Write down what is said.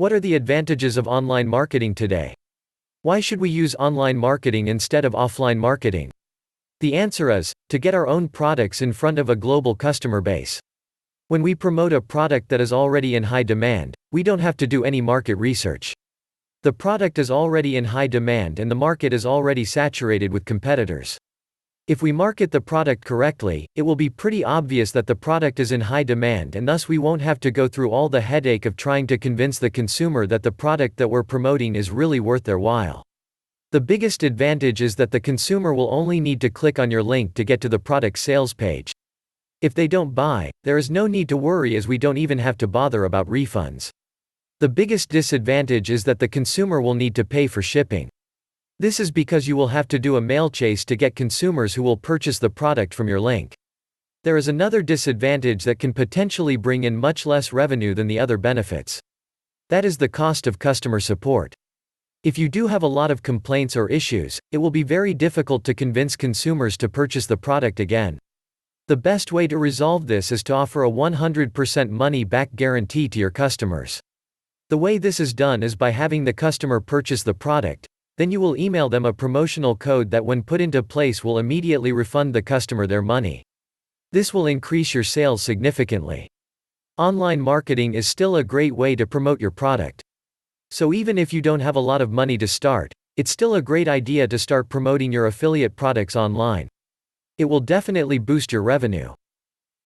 What are the advantages of online marketing today? Why should we use online marketing instead of offline marketing? The answer is, to get our own products in front of a global customer base. When we promote a product that is already in high demand, we don't have to do any market research. The product is already in high demand and the market is already saturated with competitors. If we market the product correctly, it will be pretty obvious that the product is in high demand, and thus we won't have to go through all the headache of trying to convince the consumer that the product that we're promoting is really worth their while. The biggest advantage is that the consumer will only need to click on your link to get to the product sales page. If they don't buy, there is no need to worry, as we don't even have to bother about refunds. The biggest disadvantage is that the consumer will need to pay for shipping. This is because you will have to do a mail chase to get consumers who will purchase the product from your link. There is another disadvantage that can potentially bring in much less revenue than the other benefits. That is the cost of customer support. If you do have a lot of complaints or issues, it will be very difficult to convince consumers to purchase the product again. The best way to resolve this is to offer a 100% money-back guarantee to your customers. The way this is done is by having the customer purchase the product. Then you will email them a promotional code that, when put into place, will immediately refund the customer their money. This will increase your sales significantly. Online marketing is still a great way to promote your product. So even if you don't have a lot of money to start, it's still a great idea to start promoting your affiliate products online. It will definitely boost your revenue.